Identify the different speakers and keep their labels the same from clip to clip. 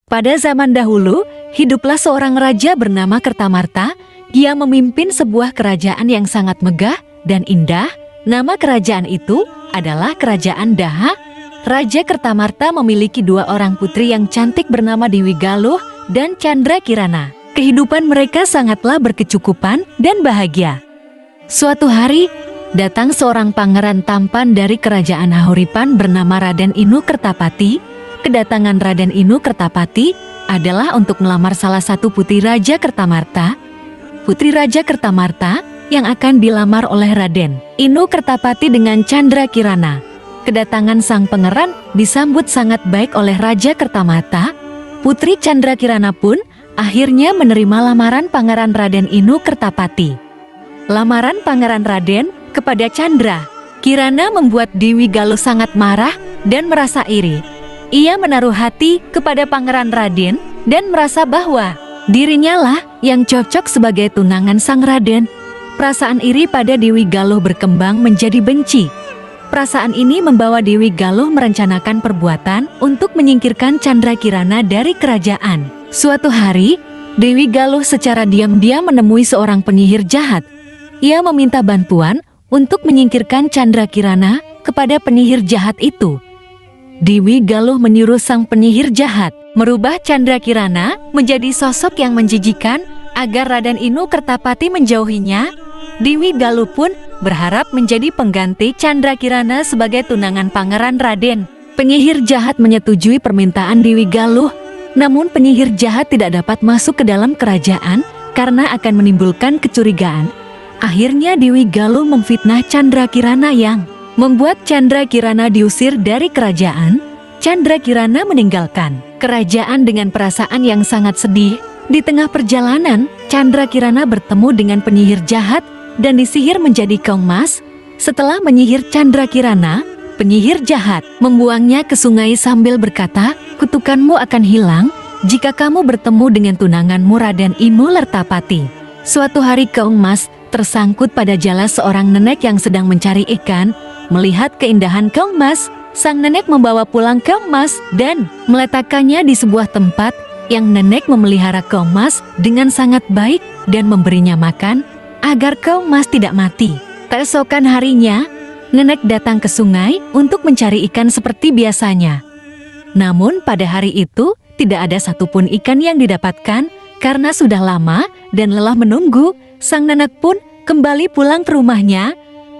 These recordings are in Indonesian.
Speaker 1: Pada zaman dahulu, hiduplah seorang raja bernama Kertamarta. Dia memimpin sebuah kerajaan yang sangat megah dan indah. Nama kerajaan itu adalah Kerajaan Daha. Raja Kertamarta memiliki dua orang putri yang cantik bernama Dewi Galuh dan Candrakirana. Kehidupan mereka sangatlah berkecukupan dan bahagia. Suatu hari, datang seorang pangeran tampan dari kerajaan Hahuripan bernama Raden Inu Kertapati. Kedatangan Raden Inu Kertapati adalah untuk melamar salah satu putri Raja Kertamarta. Putri Raja Kertamarta yang akan dilamar oleh Raden Inu Kertapati dengan Candrakirana. Kedatangan sang pangeran disambut sangat baik oleh Raja Kertamarta. Putri Candrakirana pun akhirnya menerima lamaran Pangeran Raden Inu Kertapati. Lamaran Pangeran Raden kepada Candrakirana membuat Dewi Galuh sangat marah dan merasa iri. Ia menaruh hati kepada Pangeran Raden dan merasa bahwa dirinya lah yang cocok sebagai tunangan sang Raden. Perasaan iri pada Dewi Galuh berkembang menjadi benci. Perasaan ini membawa Dewi Galuh merencanakan perbuatan untuk menyingkirkan Candrakirana dari kerajaan. Suatu hari, Dewi Galuh secara diam-diam menemui seorang penyihir jahat. Ia meminta bantuan untuk menyingkirkan Candrakirana kepada penyihir jahat itu. Dewi Galuh menyuruh sang penyihir jahat merubah Candrakirana menjadi sosok yang menjijikan agar Raden Inu Kertapati menjauhinya. Dewi Galuh pun berharap menjadi pengganti Candrakirana sebagai tunangan Pangeran Raden. Penyihir jahat menyetujui permintaan Dewi Galuh, namun penyihir jahat tidak dapat masuk ke dalam kerajaan karena akan menimbulkan kecurigaan. Akhirnya Dewi Galuh memfitnah Candrakirana yang membuat Candrakirana diusir dari kerajaan. Candrakirana meninggalkan kerajaan dengan perasaan yang sangat sedih. Di tengah perjalanan, Candrakirana bertemu dengan penyihir jahat dan disihir menjadi keong emas. Setelah menyihir Candrakirana, penyihir jahat membuangnya ke sungai sambil berkata, "Kutukanmu akan hilang jika kamu bertemu dengan tunanganmu Raden Inu Kertapati." Suatu hari keong emas tersangkut pada jala seorang nenek yang sedang mencari ikan. Melihat keindahan keong emas, sang nenek membawa pulang keong emas dan meletakkannya di sebuah tempat. Yang nenek memelihara keong emas dengan sangat baik dan memberinya makan agar keong emas tidak mati. Keesokan harinya, nenek datang ke sungai untuk mencari ikan seperti biasanya. Namun pada hari itu tidak ada satupun ikan yang didapatkan karena sudah lama dan lelah menunggu. Sang nenek pun kembali pulang ke rumahnya.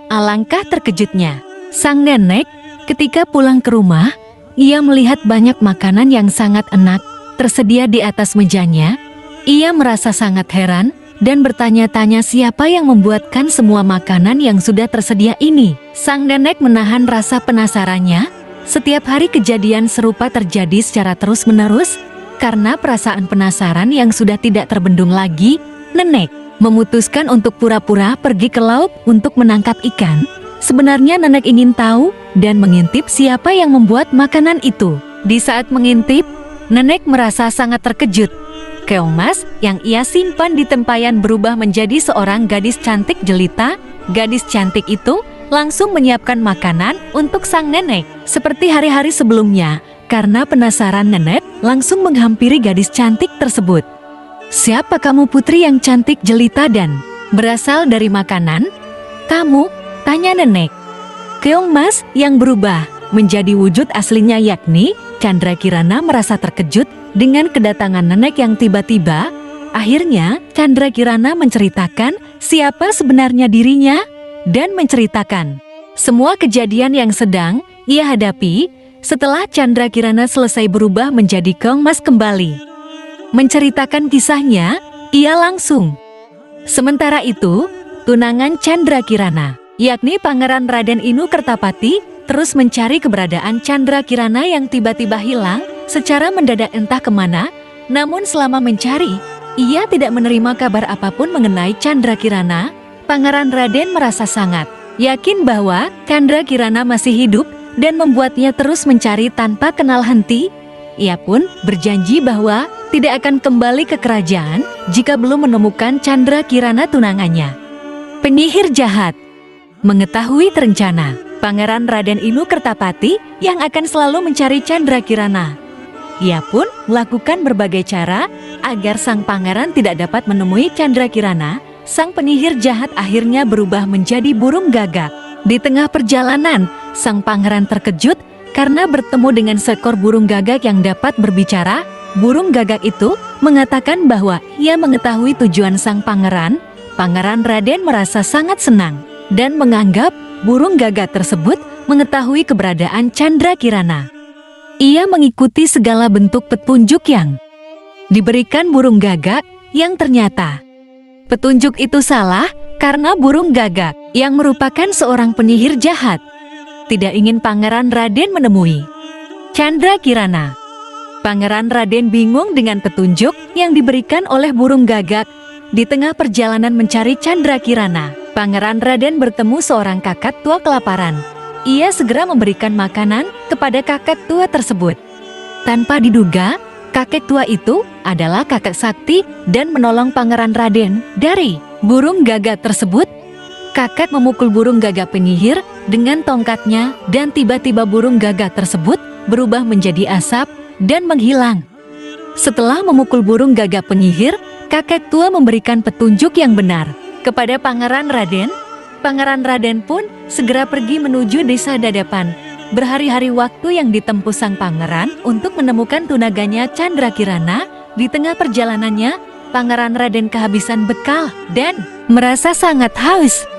Speaker 1: Alangkah terkejutnya sang nenek ketika pulang ke rumah. Ia melihat banyak makanan yang sangat enak tersedia di atas mejanya. Ia merasa sangat heran dan bertanya-tanya siapa yang membuatkan semua makanan yang sudah tersedia ini. Sang nenek menahan rasa penasarannya. Setiap hari kejadian serupa terjadi secara terus-menerus. Karena perasaan penasaran yang sudah tidak terbendung lagi, nenek memutuskan untuk pura-pura pergi ke laut untuk menangkap ikan. Sebenarnya nenek ingin tahu dan mengintip siapa yang membuat makanan itu. Di saat mengintip, nenek merasa sangat terkejut. Keong emas yang ia simpan di tempayan berubah menjadi seorang gadis cantik jelita. Gadis cantik itu langsung menyiapkan makanan untuk sang nenek. Seperti hari-hari sebelumnya, karena penasaran nenek langsung menghampiri gadis cantik tersebut. "Siapa kamu putri yang cantik jelita dan berasal dari makanan? Kamu?" tanya nenek. Keong emas yang berubah menjadi wujud aslinya yakni Candrakirana merasa terkejut dengan kedatangan nenek yang tiba-tiba. Akhirnya Candrakirana menceritakan siapa sebenarnya dirinya dan menceritakan semua kejadian yang sedang ia hadapi setelah Candrakirana selesai berubah menjadi keong emas kembali. Menceritakan kisahnya, ia langsung. Sementara itu, tunangan Candrakirana, yakni Pangeran Raden Inu Kertapati, terus mencari keberadaan Candrakirana yang tiba-tiba hilang secara mendadak entah kemana. Namun selama mencari, ia tidak menerima kabar apapun mengenai Candrakirana. Pangeran Raden merasa sangat yakin bahwa Candrakirana masih hidup dan membuatnya terus mencari tanpa kenal henti. Ia pun berjanji bahwa tidak akan kembali ke kerajaan jika belum menemukan Candrakirana tunangannya. Penyihir jahat mengetahui rencana Pangeran Raden Inu Kertapati yang akan selalu mencari Candrakirana. Ia pun melakukan berbagai cara agar sang pangeran tidak dapat menemui Candrakirana. Sang penyihir jahat akhirnya berubah menjadi burung gagak. Di tengah perjalanan, sang pangeran terkejut karena bertemu dengan seekor burung gagak yang dapat berbicara. Burung gagak itu mengatakan bahwa ia mengetahui tujuan sang pangeran. Pangeran Raden merasa sangat senang dan menganggap burung gagak tersebut mengetahui keberadaan Candrakirana. Ia mengikuti segala bentuk petunjuk yang diberikan burung gagak yang ternyata petunjuk itu salah karena burung gagak yang merupakan seorang penyihir jahat tidak ingin Pangeran Raden menemui Candrakirana. Pangeran Raden bingung dengan petunjuk yang diberikan oleh burung gagak. Di tengah perjalanan mencari Candrakirana, Pangeran Raden bertemu seorang kakek tua kelaparan. Ia segera memberikan makanan kepada kakek tua tersebut. Tanpa diduga, kakek tua itu adalah kakek sakti dan menolong Pangeran Raden dari burung gagak tersebut. Kakek memukul burung gagak penyihir dengan tongkatnya dan tiba-tiba burung gagak tersebut berubah menjadi asap dan menghilang. Setelah memukul burung gagak penyihir, kakek tua memberikan petunjuk yang benar kepada Pangeran Raden. Pangeran Raden pun segera pergi menuju desa Dadapan. Berhari-hari waktu yang ditempuh sang pangeran untuk menemukan tunaganya Candrakirana. Di tengah perjalanannya, Pangeran Raden kehabisan bekal dan merasa sangat haus.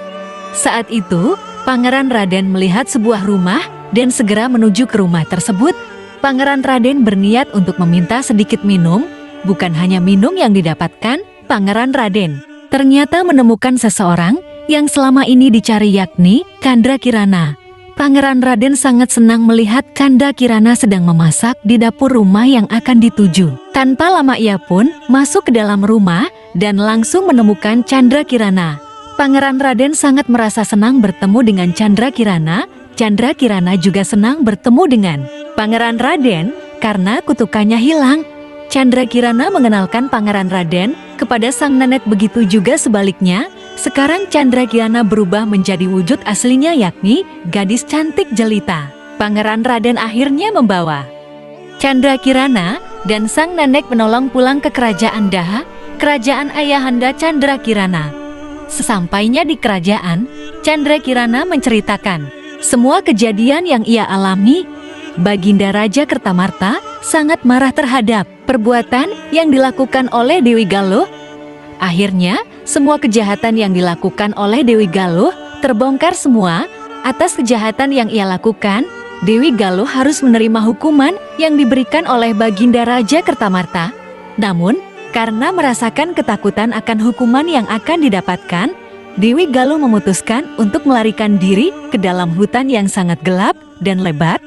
Speaker 1: Saat itu, Pangeran Raden melihat sebuah rumah dan segera menuju ke rumah tersebut. Pangeran Raden berniat untuk meminta sedikit minum. Bukan hanya minum yang didapatkan, Pangeran Raden ternyata menemukan seseorang yang selama ini dicari, yakni Candrakirana. Pangeran Raden sangat senang melihat Candrakirana sedang memasak di dapur rumah yang akan dituju. Tanpa lama ia pun masuk ke dalam rumah dan langsung menemukan Candrakirana. Pangeran Raden sangat merasa senang bertemu dengan Candrakirana. Candrakirana juga senang bertemu dengan Pangeran Raden karena kutukannya hilang. Candrakirana mengenalkan Pangeran Raden kepada sang nenek, begitu juga sebaliknya. Sekarang Candrakirana berubah menjadi wujud aslinya, yakni gadis cantik jelita. Pangeran Raden akhirnya membawa Candrakirana dan sang nenek menolong pulang ke kerajaan Daha, kerajaan ayahanda Candrakirana. Sesampainya di kerajaan, Candrakirana menceritakan semua kejadian yang ia alami. Baginda Raja Kertamarta sangat marah terhadap perbuatan yang dilakukan oleh Dewi Galuh. Akhirnya, semua kejahatan yang dilakukan oleh Dewi Galuh terbongkar semua. Atas kejahatan yang ia lakukan, Dewi Galuh harus menerima hukuman yang diberikan oleh Baginda Raja Kertamarta. Namun, karena merasakan ketakutan akan hukuman yang akan didapatkan, Dewi Galuh memutuskan untuk melarikan diri ke dalam hutan yang sangat gelap dan lebat.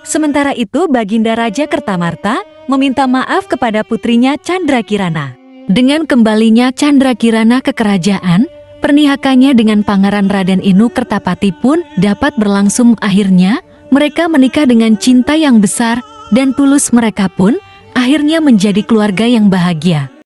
Speaker 1: Sementara itu, Baginda Raja Kertamarta meminta maaf kepada putrinya Candrakirana. Dengan kembalinya Candrakirana ke kerajaan, pernihakannya dengan Pangeran Raden Inu Kertapati pun dapat berlangsung. Akhirnya, mereka menikah dengan cinta yang besar dan tulus. Mereka pun akhirnya menjadi keluarga yang bahagia.